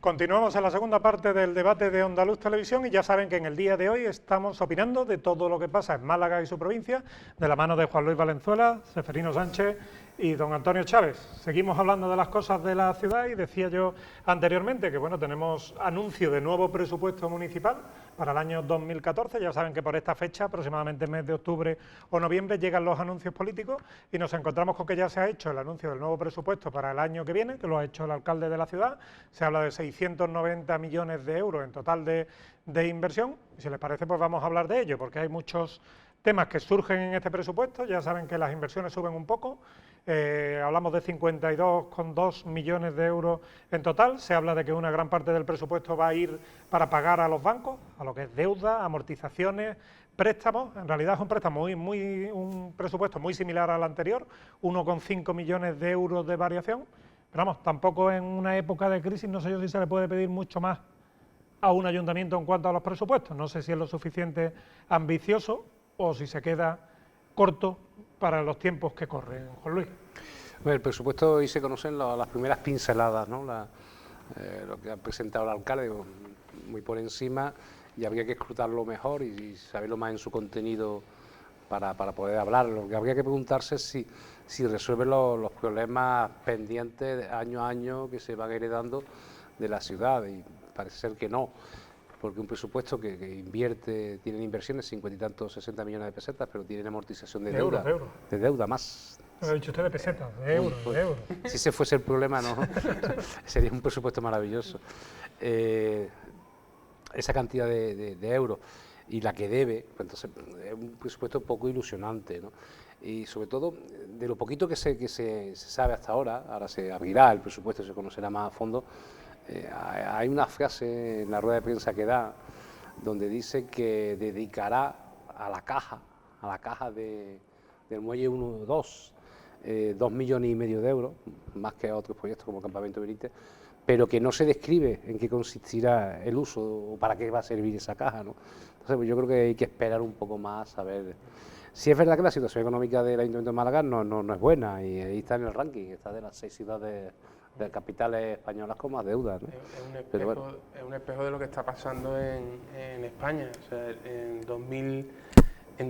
Continuamos en la segunda parte del debate de Onda Luz Televisión y ya saben que en el día de hoy estamos opinando de todo lo que pasa en Málaga y su provincia, de la mano de Juan Luis Valenzuela, Ceferino Sánchez y don Antonio Chávez. Seguimos hablando de las cosas de la ciudad y decía yo anteriormente que bueno, tenemos anuncio de nuevo presupuesto municipal para el año 2014, ya saben que por esta fecha, aproximadamente mes de octubre o noviembre, llegan los anuncios políticos y nos encontramos con que ya se ha hecho el anuncio del nuevo presupuesto para el año que viene, que lo ha hecho el alcalde de la ciudad. Se habla de 690 millones de euros en total de inversión, y si les parece pues vamos a hablar de ello, porque hay muchos temas que surgen en este presupuesto. Ya saben que las inversiones suben un poco, hablamos de 52,2 millones de euros en total. Se habla de que una gran parte del presupuesto va a ir para pagar a los bancos, a lo que es deuda, amortizaciones, préstamos. En realidad es un préstamo un presupuesto muy similar al anterior, 1,5 millones de euros de variación. Pero vamos, tampoco en una época de crisis, no sé yo si se le puede pedir mucho más a un ayuntamiento en cuanto a los presupuestos. No sé si es lo suficiente ambicioso o si se queda corto para los tiempos que corren. Juan Luis. Bueno, el presupuesto hoy se conocen las primeras pinceladas, ¿no? Lo que ha presentado el alcalde, muy por encima, y habría que escrutarlo mejor y saberlo más en su contenido para poder hablar. Lo que habría que preguntarse es si resuelve los problemas pendientes año a año que se van heredando de la ciudad, y parece ser que no, porque un presupuesto que invierte, tienen inversiones, 50 y tantos, 60 millones de pesetas, pero tienen amortización de deuda. De deuda más. ¿Lo ha dicho usted de pesetas? De euros, pues, de euros. Si ese fuese el problema, no, sería un presupuesto maravilloso. Esa cantidad de euros y la que debe, pues entonces es un presupuesto poco ilusionante, ¿no? Y sobre todo, de lo poquito que se sabe hasta ahora se abrirá el presupuesto, se conocerá más a fondo. Hay una frase en la rueda de prensa que da, donde dice que dedicará a la caja del Muelle 1-2, 2,5 millones de euros, más que a otros proyectos como Campamento Benítez, pero que no se describe en qué consistirá el uso o para qué va a servir esa caja, ¿no? Entonces, pues yo creo que hay que esperar un poco más a ver. Si es verdad que la situación económica del Ayuntamiento de Málaga no es buena, y ahí está en el ranking, está de las 6 ciudades de capitales españolas con más deuda, ¿no? Es un espejo de lo que está pasando en España. O sea, en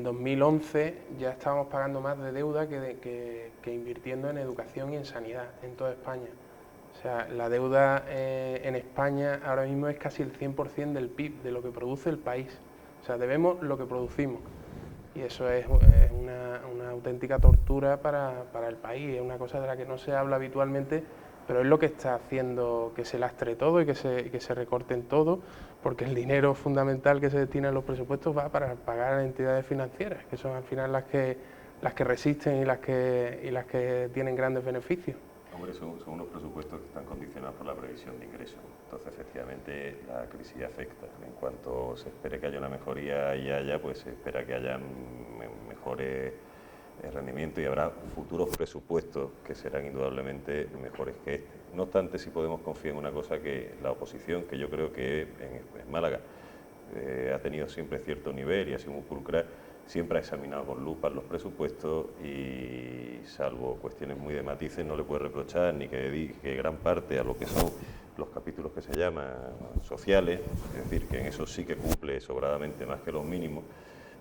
2011 ya estábamos pagando más de deuda que invirtiendo en educación y en sanidad en toda España. O sea, la deuda en España ahora mismo es casi el 100% del PIB, de lo que produce el país. O sea, debemos lo que producimos. Y eso es una auténtica tortura para el país. Es una cosa de la que no se habla habitualmente, pero es lo que está haciendo que se lastre todo y que se recorten todo, porque el dinero fundamental que se destina en los presupuestos va para pagar a entidades financieras, que son al final las que resisten y las que tienen grandes beneficios. Hombre, son unos presupuestos que están condicionados por la previsión de ingresos. Entonces, efectivamente, la crisis afecta. En cuanto se espere que haya una mejoría y pues se espera que haya mejores rendimientos y habrá futuros presupuestos que serán indudablemente mejores que este. No obstante, sí podemos confiar en una cosa, que la oposición, que yo creo que en Málaga ha tenido siempre cierto nivel y ha sido muy pulcral, siempre ha examinado con lupa los presupuestos y, salvo cuestiones muy de matices, no le puede reprochar ni que dedique gran parte a lo que son los capítulos que se llaman sociales, es decir, que en eso sí que cumple sobradamente más que los mínimos,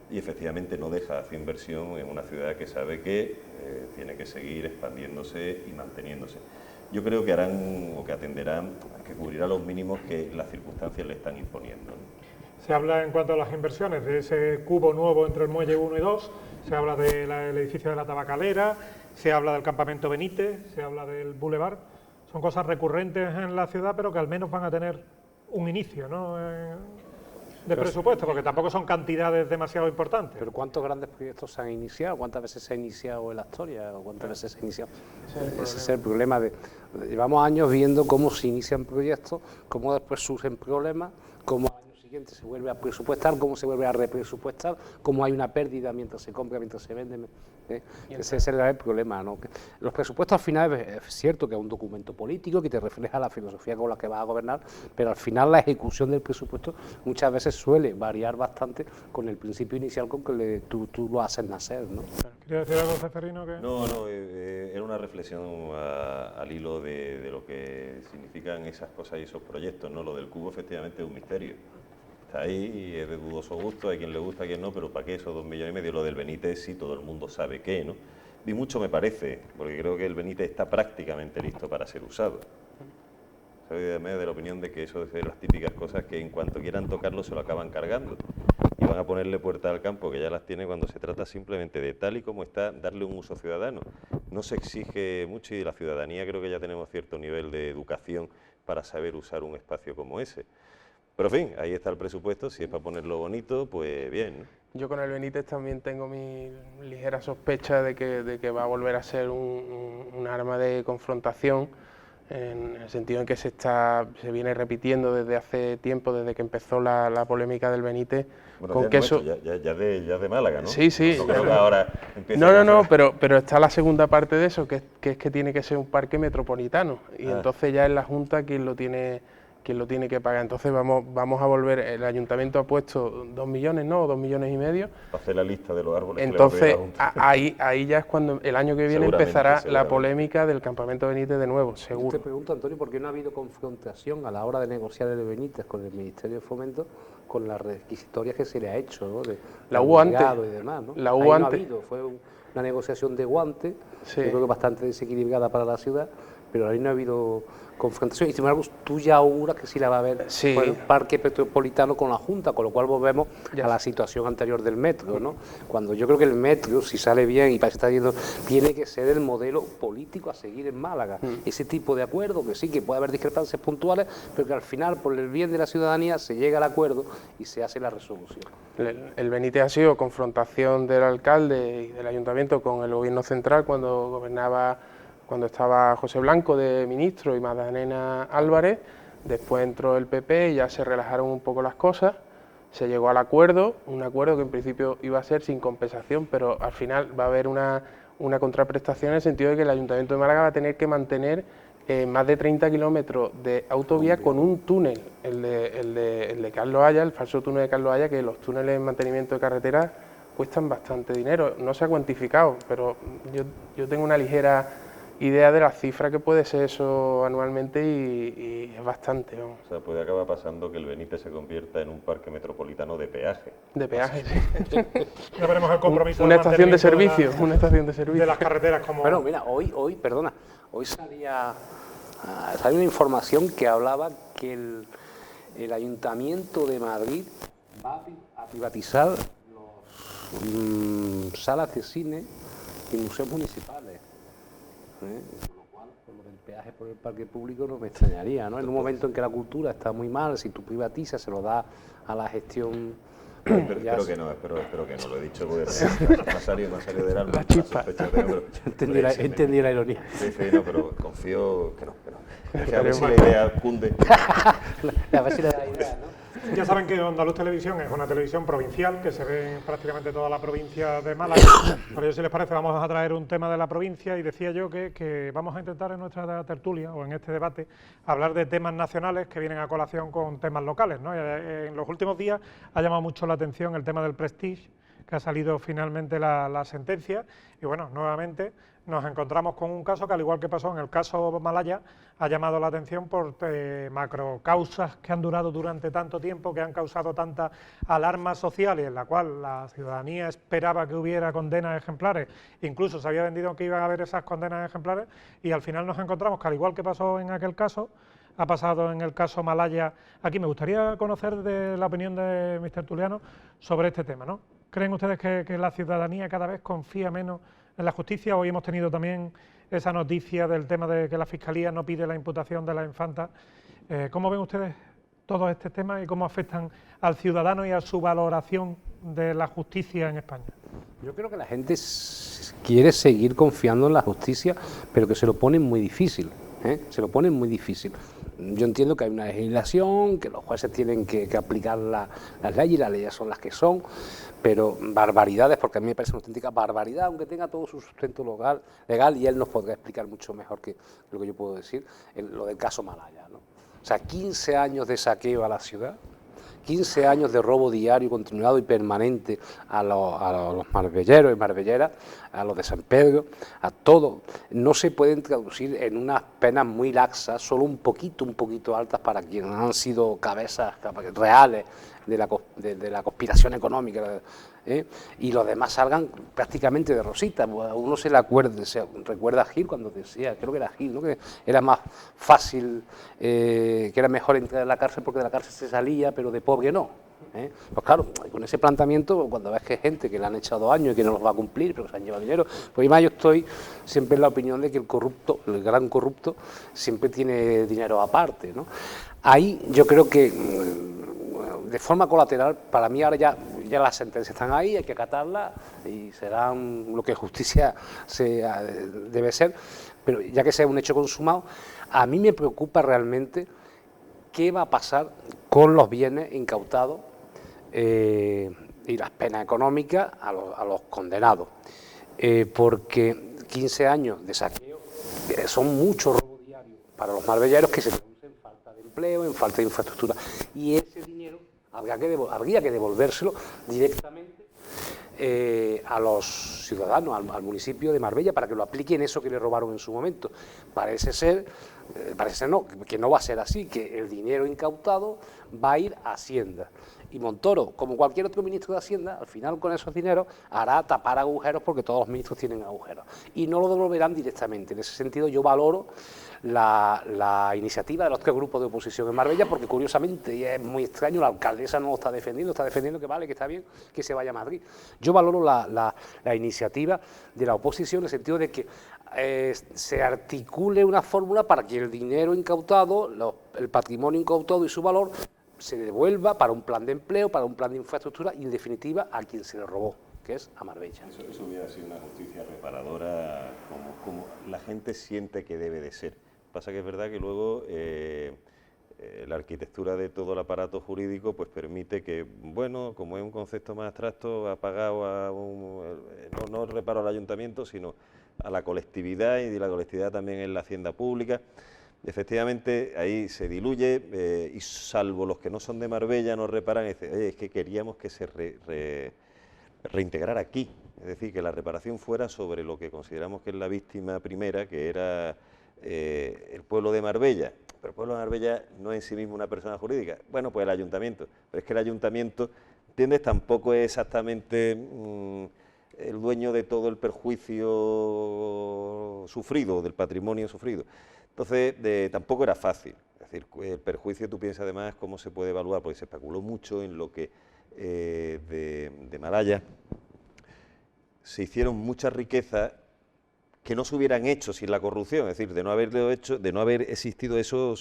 y efectivamente no deja de hacer inversión en una ciudad que sabe que tiene que seguir expandiéndose y manteniéndose. Yo creo que harán o que atenderán a que cubrirá los mínimos que las circunstancias le están imponiendo, ¿no? Se habla, en cuanto a las inversiones, de ese cubo nuevo entre el Muelle 1 y 2, se habla del edificio de la Tabacalera, se habla del Campamento Benítez, se habla del Boulevard. Son cosas recurrentes en la ciudad, pero que al menos van a tener un inicio, ¿no?, de presupuesto, porque tampoco son cantidades demasiado importantes. Pero ¿cuántos grandes proyectos se han iniciado? ¿Cuántas veces se ha iniciado el Astoria? ¿O cuántas veces se ha iniciado? Ese es el problema. Llevamos años viendo cómo se inician proyectos, cómo después surgen problemas, cómo años siguiente se vuelve a presupuestar, cómo se vuelve a represupuestar, cómo hay una pérdida mientras se compra, mientras se vende. Ese es el grave problema, ¿no? Los presupuestos al final es cierto que es un documento político que te refleja la filosofía con la que vas a gobernar, pero al final la ejecución del presupuesto muchas veces suele variar bastante con el principio inicial con que tú lo haces nacer, ¿no? ¿Quería decir algo, Ceferino? No, era una reflexión al hilo de lo que significan esas cosas y esos proyectos, ¿no? Lo del cubo efectivamente es un misterio. Está ahí, es de dudoso gusto, hay quien le gusta, a quien no, pero ¿para qué esos 2,5 millones? Lo del Benítez sí todo el mundo sabe qué, ¿no? Y mucho me parece, porque creo que el Benítez está prácticamente listo para ser usado. Soy de la opinión de que eso es de las típicas cosas que en cuanto quieran tocarlo se lo acaban cargando. Y van a ponerle puerta al campo, que ya las tiene cuando se trata simplemente de tal y como está, darle un uso ciudadano. No se exige mucho y la ciudadanía creo que ya tenemos cierto nivel de educación para saber usar un espacio como ese. Pero en fin, ahí está el presupuesto, si es para ponerlo bonito, pues bien, ¿no? Yo con el Benítez también tengo mi ligera sospecha de que va a volver a ser un arma de confrontación, en el sentido en que se viene repitiendo desde hace tiempo, desde que empezó la polémica del Benítez. Bueno, con ya, que no eso... ya de Málaga, ¿no? Sí, sí. No creo que ahora empiece No, pero está la segunda parte de eso, que es que tiene que ser un parque metropolitano, y entonces ya es la Junta quien lo tiene que pagar. Entonces vamos a volver, el Ayuntamiento ha puesto 2 millones, ¿no? O 2,5 millones. Para hacer la lista de los árboles. Entonces ahí ya es cuando el año que viene empezará la polémica del Campamento Benítez de nuevo, seguro. Te pregunto, Antonio, ¿por qué no ha habido confrontación a la hora de negociar el Benítez con el Ministerio de Fomento con las requisitorias que se le ha hecho, ¿no? La hubo antes. Y demás, ¿no? La hubo antes. antes. No ha habido, fue una negociación de guante, Sí. yo creo que bastante desequilibrada para la ciudad, pero ahí no ha habido confrontación. Y sin embargo, tú ya auguras que sí la va a haber Sí. por el parque metropolitano con la Junta, con lo cual volvemos Ya. a la situación anterior del metro, ¿no? Cuando yo creo que el metro, si sale bien y para estar yendo, tiene que ser el modelo político a seguir en Málaga. Ese tipo de acuerdo, que sí, que puede haber discrepancias puntuales, pero que al final, por el bien de la ciudadanía, se llega al acuerdo y se hace la resolución. El Benítez ha sido confrontación del alcalde y del ayuntamiento con el gobierno central cuando estaba José Blanco de ministro y Magdalena Álvarez. Después entró el PP y ya se relajaron un poco las cosas, se llegó al acuerdo, un acuerdo que en principio iba a ser sin compensación, pero al final va a haber una contraprestación en el sentido de que el Ayuntamiento de Málaga va a tener que mantener más de 30 kilómetros de autovía con un túnel, el de Carlos Haya, el falso túnel de Carlos Haya, que los túneles en mantenimiento de carretera cuestan bastante dinero. No se ha cuantificado, pero yo tengo una ligera idea de la cifra que puede ser eso anualmente y es bastante, vamos. O sea, puede acabar pasando que el Benítez se convierta en un parque metropolitano de peaje. De peaje, sí. Ya veremos el compromiso. Una del estación de mantenimiento servicio, una estación de de servicio. las carreteras como... Bueno, mira, hoy salía una información que hablaba que el Ayuntamiento de Madrid va a privatizar las salas de cine y museos municipales. Con lo cual, por lo del peaje por el parque público no me extrañaría, ¿no? En un momento en que la cultura está muy mal, si tú privatizas, se lo das a la gestión. Espero que no, lo he dicho porque me ha salido del alma. La chispa. Entendí la ironía. Sí, no, pero confío que no. Es que a ver si la idea cunde. A ver si le da idea, ¿no? Ya saben que Onda Luz Televisión es una televisión provincial que se ve en prácticamente toda la provincia de Málaga. Por ello, si les parece, vamos a traer un tema de la provincia y decía yo que vamos a intentar en nuestra tertulia o en este debate hablar de temas nacionales que vienen a colación con temas locales, ¿no? En los últimos días ha llamado mucho la atención el tema del Prestige, que ha salido finalmente la sentencia y bueno, nuevamente nos encontramos con un caso que, al igual que pasó en el caso Malaya, ha llamado la atención por macrocausas que han durado durante tanto tiempo, que han causado tanta alarma social y en la cual la ciudadanía esperaba que hubiera condenas ejemplares, incluso se había vendido que iban a haber esas condenas ejemplares y al final nos encontramos que, al igual que pasó en aquel caso, ha pasado en el caso Malaya. Aquí me gustaría conocer de la opinión de mis tertulianos sobre este tema, ¿no? ¿Creen ustedes que la ciudadanía cada vez confía menos en la justicia? Hoy hemos tenido también esa noticia del tema de que la Fiscalía no pide la imputación de la infanta. ¿Cómo ven ustedes todos estos temas y cómo afectan al ciudadano y a su valoración de la justicia en España? Yo creo que la gente quiere seguir confiando en la justicia, pero que se lo ponen muy difícil, ¿eh? Se lo ponen muy difícil. Yo entiendo que hay una legislación, que los jueces tienen que aplicar las leyes, las leyes son las que son, pero barbaridades, porque a mí me parece una auténtica barbaridad, aunque tenga todo su sustento legal, y él nos podrá explicar mucho mejor que lo que yo puedo decir, lo del caso Malaya, ¿no? O sea, 15 años de saqueo a la ciudad, 15 años de robo diario, continuado y permanente a los marbelleros y marbelleras, a los de San Pedro, a todo, no se pueden traducir en unas penas muy laxas, solo un poquito altas para quienes han sido cabezas reales de la conspiración económica, y los demás salgan prácticamente de rosita. A uno se recuerda a Gil cuando decía, creo que era Gil, ¿no?, que era más fácil, que era mejor entrar en la cárcel porque de la cárcel se salía, pero de pobre no. Pues claro, con ese planteamiento, cuando ves que hay gente que le han echado años y que no los va a cumplir, pero que se han llevado dinero, pues además yo estoy siempre en la opinión de que el corrupto, el gran corrupto, siempre tiene dinero aparte, ¿no? Ahí yo creo que, de forma colateral, para mí ahora ya las sentencias están ahí, hay que acatarlas y serán lo que justicia debe ser, pero ya que sea un hecho consumado, a mí me preocupa realmente qué va a pasar con los bienes incautados y las penas económicas a los condenados, porque 15 años de saqueo son muchos robos diarios para los marbelleros que se producen en falta de empleo, en falta de infraestructura, y ese dinero habría que devolvérselo directamente a los ciudadanos, al municipio de Marbella, para que lo apliquen eso que le robaron en su momento. Parece ser que no va a ser así, que el dinero incautado va a ir a Hacienda. Y Montoro, como cualquier otro ministro de Hacienda, al final con esos dineros hará tapar agujeros, porque todos los ministros tienen agujeros. Y no lo devolverán directamente. En ese sentido yo valoro la iniciativa de los 3 grupos de oposición en Marbella, porque curiosamente, y es muy extraño, la alcaldesa no lo está defendiendo que vale, que está bien, que se vaya a Madrid. Yo valoro la iniciativa de la oposición en el sentido de que se articule una fórmula para que el dinero incautado, el patrimonio incautado y su valor se devuelva para un plan de empleo, para un plan de infraestructura y, en definitiva, a quien se le robó, que es a Marbella. Eso hubiera sido una justicia reparadora como la gente siente que debe de ser. Pasa que es verdad que luego la arquitectura de todo el aparato jurídico pues permite que, bueno, como es un concepto más abstracto, ha pagado no el reparo al ayuntamiento, sino a la colectividad, y la colectividad también es la hacienda pública. Efectivamente, ahí se diluye, y salvo los que no son de Marbella no reparan, es que queríamos que se reintegrara aquí, es decir, que la reparación fuera sobre lo que consideramos que es la víctima primera, que era el pueblo de Marbella. Pero el pueblo de Marbella no es en sí mismo una persona jurídica. Bueno, pues el ayuntamiento, pero es que el ayuntamiento, ¿entiendes?, tampoco es exactamente el dueño de todo el perjuicio sufrido, del patrimonio sufrido. Entonces, tampoco era fácil. Es decir, el perjuicio, tú piensas además cómo se puede evaluar, porque se especuló mucho en lo que de Malaya se hicieron muchas riquezas que no se hubieran hecho sin la corrupción, es decir, de no haber existido eso,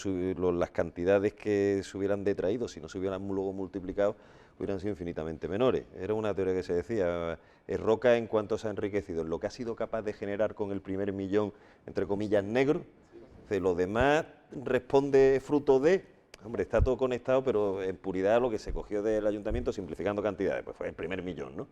las cantidades que se hubieran detraído, si no se hubieran luego multiplicado, hubieran sido infinitamente menores. Era una teoría que se decía, Roca, en cuanto se ha enriquecido, en lo que ha sido capaz de generar con el primer millón, entre comillas, negro, lo demás responde fruto de, hombre, está todo conectado, pero en puridad lo que se cogió del ayuntamiento, simplificando cantidades, pues fue el primer millón, ¿no?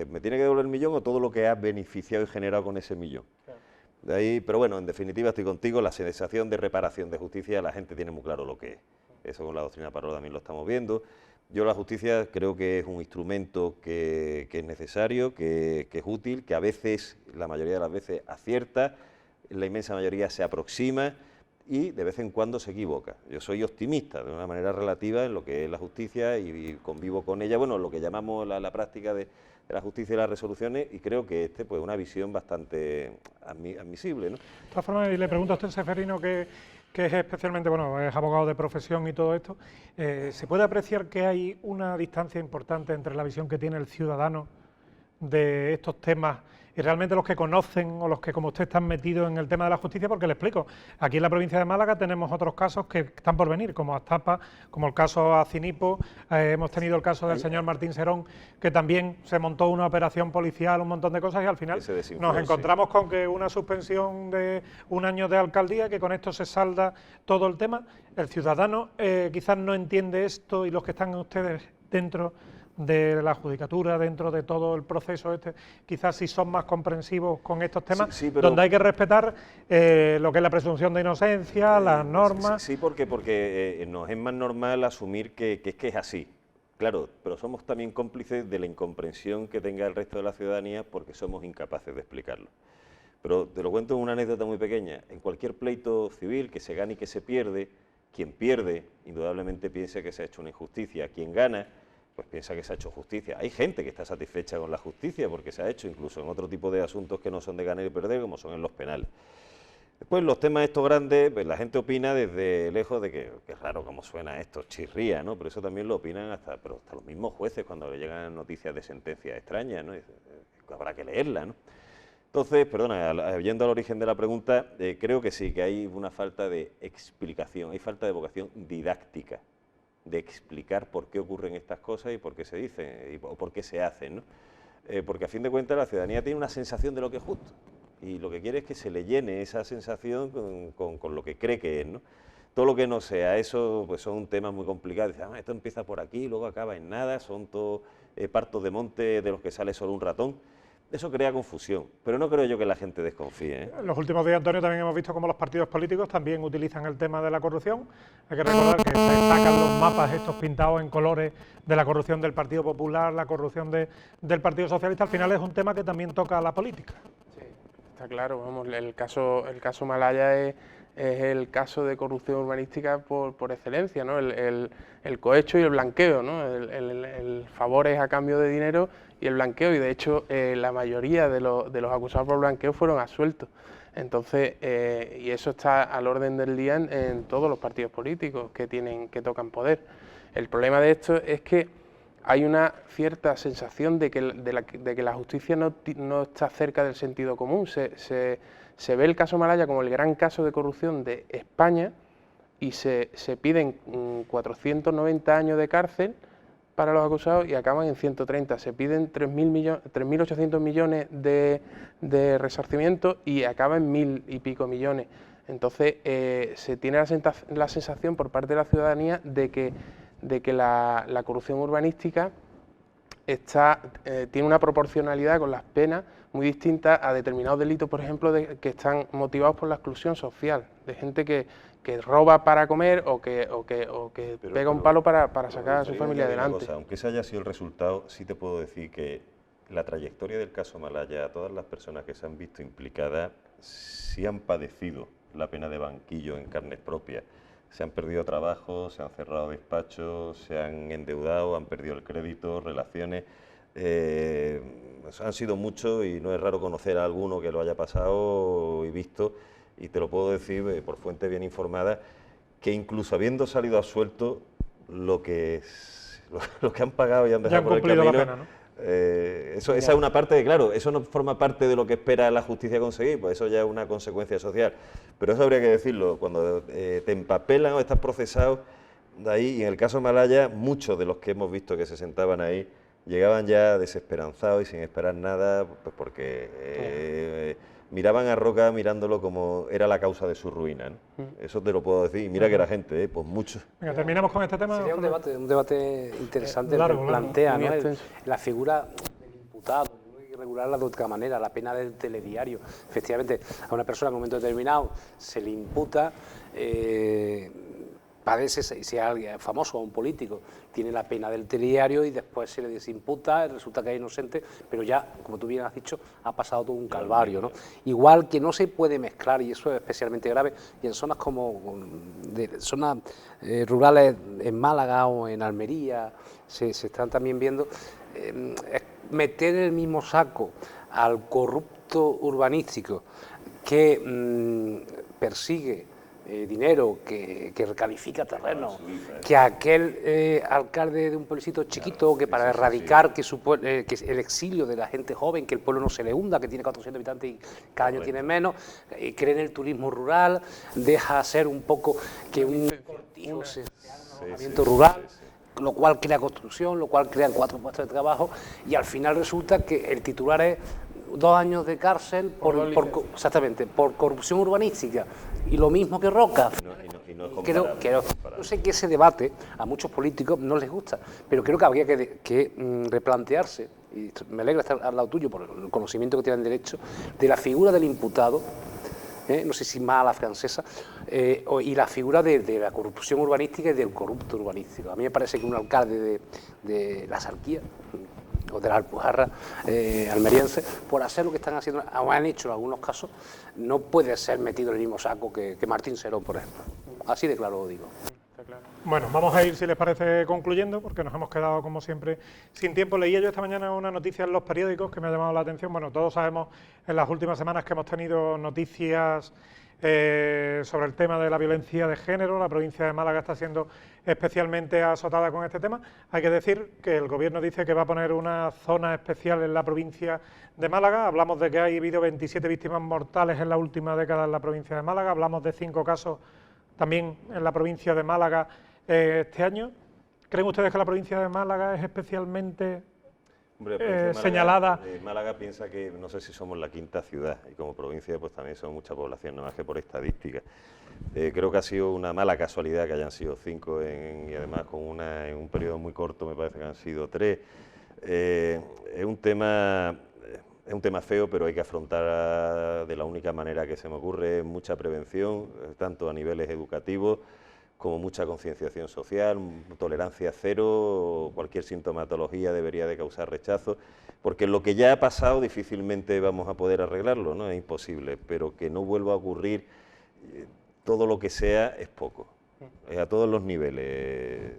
¿Me tiene que devolver el millón o todo lo que has beneficiado y generado con ese millón? Claro. De ahí, pero bueno, en definitiva estoy contigo, la sensación de reparación de justicia, la gente tiene muy claro lo que es. Eso con la doctrina Parot también lo estamos viendo. Yo la justicia creo que es un instrumento que es necesario, que es útil, que a veces, la mayoría de las veces, acierta, la inmensa mayoría se aproxima y de vez en cuando se equivoca. Yo soy optimista de una manera relativa en lo que es la justicia y convivo con ella, bueno, lo que llamamos la práctica de la justicia y las resoluciones, y creo que pues una visión bastante admisible, ¿no? De todas formas, y le pregunto a usted, Ceferino, que es especialmente, bueno, es abogado de profesión y todo esto, ¿se puede apreciar que hay una distancia importante entre la visión que tiene el ciudadano de estos temas y realmente los que conocen o los que como usted están metidos en el tema de la justicia, porque le explico, aquí en la provincia de Málaga tenemos otros casos que están por venir, como Aztapa, como el caso Acinipo, hemos tenido el caso del señor Martín Serón, que también se montó una operación policial, un montón de cosas y al final nos encontramos con que una suspensión de 1 año de alcaldía, que con esto se salda todo el tema. El ciudadano quizás no entiende esto y los que están ustedes dentro de la judicatura, dentro de todo el proceso quizás sí son más comprensivos con estos temas, pero donde hay que respetar lo que es la presunción de inocencia, las normas. Sí, porque nos es más normal asumir que es así, claro, pero somos también cómplices de la incomprensión que tenga el resto de la ciudadanía porque somos incapaces de explicarlo. Pero te lo cuento en una anécdota muy pequeña. En cualquier pleito civil que se gane y que se pierde, quien pierde indudablemente piensa que se ha hecho una injusticia, quien gana pues piensa que se ha hecho justicia. Hay gente que está satisfecha con la justicia porque se ha hecho incluso en otro tipo de asuntos que no son de ganar y perder, como son en los penales. Después los temas estos grandes, pues la gente opina desde lejos de que es raro cómo suena esto, chirría, ¿no? Pero eso también lo opinan hasta los mismos jueces cuando le llegan noticias de sentencias extrañas, ¿no? Habrá que leerla, ¿no? Entonces, perdona, yendo al origen de la pregunta, creo que sí, que hay una falta de explicación, hay falta de vocación didáctica, de explicar por qué ocurren estas cosas y por qué se dicen o por qué se hacen, ¿no? Porque a fin de cuentas la ciudadanía tiene una sensación de lo que es justo y lo que quiere es que se le llene esa sensación con lo que cree que es, ¿no? Todo lo que no sea eso pues son temas muy complicados. Dice, esto empieza por aquí, luego acaba en nada, son todos partos de monte de los que sale solo un ratón. Eso crea confusión, pero no creo yo que la gente desconfíe, ¿eh? En los últimos días, Antonio, también hemos visto cómo los partidos políticos también utilizan el tema de la corrupción. Hay que recordar que se sacan los mapas estos pintados en colores de la corrupción del Partido Popular, la corrupción del Partido Socialista. Al final es un tema que también toca a la política. Sí, está claro, vamos, el caso Malaya es el caso de corrupción urbanística por excelencia, ¿no? El cohecho y el blanqueo, ¿no? El favores a cambio de dinero y el blanqueo, y de hecho la mayoría de los acusados por blanqueo fueron absueltos. Entonces, y eso está al orden del día en todos los partidos políticos que tocan poder. El problema de esto es que hay una cierta sensación de que la justicia no está cerca del sentido común. Se ve el caso Malaya como el gran caso de corrupción de España y se piden 490 años de cárcel para los acusados y acaban en 130. Se piden 3.800 millones de resarcimiento y acaban en 1.000 y pico millones. Entonces se tiene la sensación por parte de la ciudadanía de que la corrupción urbanística tiene una proporcionalidad con las penas muy distinta a determinados delitos, por ejemplo, que están motivados por la exclusión social, de gente que roba para comer o que pega un palo para sacar a su familia adelante. Aunque ese haya sido el resultado, sí te puedo decir que la trayectoria del caso Malaya, todas las personas que se han visto implicadas, sí han padecido la pena de banquillo en carne propia. Se han perdido trabajos, se han cerrado despachos, se han endeudado, han perdido el crédito, relaciones. Han sido muchos y no es raro conocer a alguno que lo haya pasado y visto, y te lo puedo decir por fuente bien informada, que incluso habiendo salido absuelto, lo que han pagado y han dejado por el camino, la pena, ¿no? Esa es una parte de, claro, eso no forma parte de lo que espera la justicia conseguir, pues eso ya es una consecuencia social, pero eso habría que decirlo, cuando te empapelan o estás procesado de ahí, y en el caso Malaya, muchos de los que hemos visto que se sentaban ahí, llegaban ya desesperanzados y sin esperar nada, pues porque miraban a Roca mirándolo como era la causa de su ruina, ¿no? Eso te lo puedo decir, y mira que era gente, pues muchos. Venga, terminamos con este tema. Sería un debate interesante el que plantea, ¿no? La figura del imputado, hay que regularla de otra manera, la pena del telediario. Efectivamente, a una persona en un momento determinado se le imputa, padece, si alguien famoso o un político tiene la pena del telediario y después se le desimputa, resulta que es inocente, pero ya, como tú bien has dicho, ha pasado todo un calvario, ¿no? Igual que no se puede mezclar, y eso es especialmente grave, y en zonas como zonas rurales en Málaga o en Almería se están también viendo, meter en el mismo saco al corrupto urbanístico que persigue dinero, que recalifica terreno, que aquel alcalde de un pueblecito chiquito que para erradicar que el exilio de la gente joven, que el pueblo no se le hunda, que tiene 400 habitantes y cada año tiene menos, cree en el turismo rural, deja hacer un poco que un cortijo se haga un alojamiento rural, lo cual crea construcción, lo cual crea 4 puestos de trabajo, y al final resulta que el titular es 2 años de cárcel exactamente, por corrupción urbanística, y lo mismo que Roca. Yo sé que ese debate a muchos políticos no les gusta, pero creo que habría que replantearse, y me alegra estar al lado tuyo por el conocimiento que tienen derecho, de la figura del imputado, no sé si más a la francesa, y la figura de la corrupción urbanística y del corrupto urbanístico. A mí me parece que un alcalde de la Sarquía o de la Alpujarra almeriense, por hacer lo que están haciendo, o han hecho en algunos casos, no puede ser metido en el mismo saco que Martín Serón, por ejemplo. Así de claro lo digo. Bueno, vamos a ir, si les parece, concluyendo, porque nos hemos quedado, como siempre, sin tiempo. Leía yo esta mañana una noticia en los periódicos que me ha llamado la atención. Bueno, todos sabemos en las últimas semanas que hemos tenido noticias sobre el tema de la violencia de género. La provincia de Málaga está siendo especialmente azotada con este tema. Hay que decir que el Gobierno dice que va a poner una zona especial en la provincia de Málaga. Hablamos de que ha habido 27 víctimas mortales en la última década en la provincia de Málaga. Hablamos de 5 casos también en la provincia de Málaga este año. ¿Creen ustedes que la provincia de Málaga es especialmente señalada? Málaga piensa que no sé si somos la 5ª ciudad y como provincia pues también somos mucha población, no más que por estadística. Creo que ha sido una mala casualidad que hayan sido 5 y además en un periodo muy corto me parece que han sido 3. Es un tema feo, pero hay que afrontar de la única manera que se me ocurre, mucha prevención, tanto a niveles educativos como mucha concienciación social, tolerancia cero, cualquier sintomatología debería de causar rechazo, porque lo que ya ha pasado difícilmente vamos a poder arreglarlo, ¿no? Es imposible, pero que no vuelva a ocurrir, todo lo que sea es poco, a todos los niveles.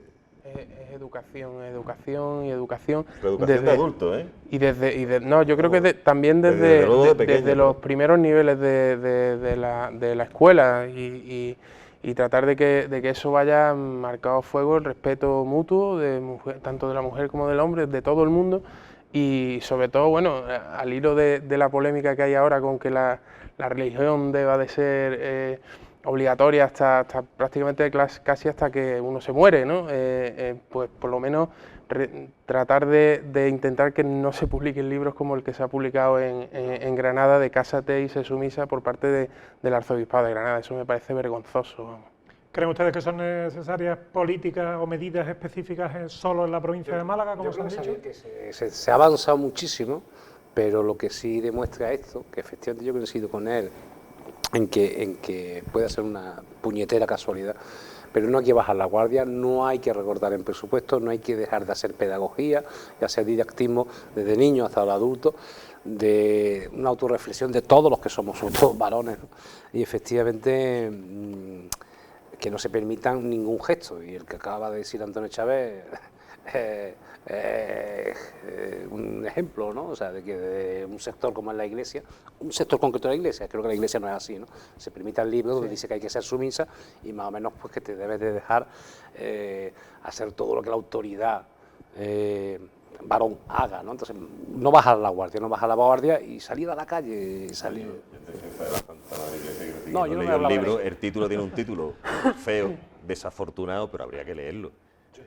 Es educación, educación y educación. Pero educación de adultos, ¿eh? No, yo creo que también desde los primeros niveles de la escuela y tratar de que eso vaya marcado a fuego, el respeto mutuo tanto de la mujer como del hombre, de todo el mundo, y sobre todo, bueno, al hilo de la polémica que hay ahora con que la religión deba de ser obligatoria hasta prácticamente casi hasta que uno se muere, ¿no? Pues por lo menos tratar de intentar que no se publiquen libros como el que se ha publicado en Granada de Cásate y sé sumisa por parte del Arzobispado de Granada. Eso me parece vergonzoso. ¿Creen ustedes que son necesarias políticas o medidas específicas solo en la provincia de Málaga, como se han dicho? Que se ha avanzado muchísimo, pero lo que sí demuestra esto, que efectivamente yo coincido con él, en que puede ser una puñetera casualidad, pero no hay que bajar la guardia, no hay que recortar en presupuesto, no hay que dejar de hacer pedagogía y hacer didactismo desde niños hasta los adultos, de una autorreflexión de todos los que somos, sobre todo varones, ¿no? Y efectivamente que no se permitan ningún gesto, y el que acaba de decir Antonio Chávez un ejemplo, ¿no? O sea, de que de un sector como es la Iglesia, un sector concreto de la Iglesia, creo que la Iglesia no es así, ¿no? Se permita el libro donde dice que hay que ser sumisa y más o menos pues que te debes de dejar hacer todo lo que la autoridad varón haga, ¿no? Entonces, no bajar la guardia y salir a la calle, salir. No, yo no leí el libro, el título tiene un título feo, desafortunado, pero habría que leerlo.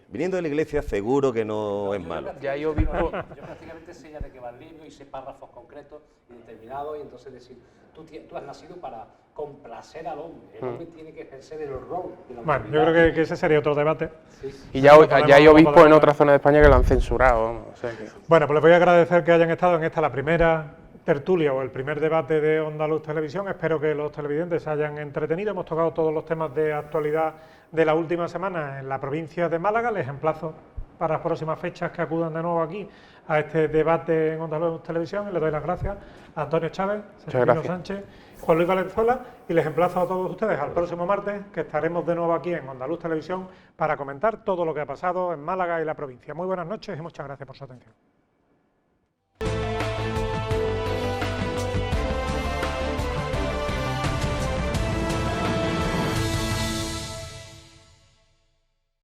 Viniendo de la Iglesia seguro que no es malo. Ya hay obispo. Yo prácticamente sé ya de qué va el libro y sé párrafos concretos y determinados, y entonces decir, tú has nacido para complacer al hombre, el hombre tiene que ejercer el rol de la Bueno, yo creo que ese sería otro debate. Sí. Y ya hay obispos en otra zona de España que lo han censurado. O sea que... Bueno, pues les voy a agradecer que hayan estado en esta, la primera tertulia o el primer debate de Onda Luz Televisión. Espero que los televidentes se hayan entretenido. Hemos tocado todos los temas de actualidad de la última semana en la provincia de Málaga. Les emplazo para las próximas fechas que acudan de nuevo aquí a este debate en Onda Luz Televisión, y les doy las gracias a Antonio Chávez, Seferino Sánchez, Juan Luis Valenzuela, y les emplazo a todos ustedes al próximo martes, que estaremos de nuevo aquí en Onda Luz Televisión para comentar todo lo que ha pasado en Málaga y la provincia. Muy buenas noches y muchas gracias por su atención.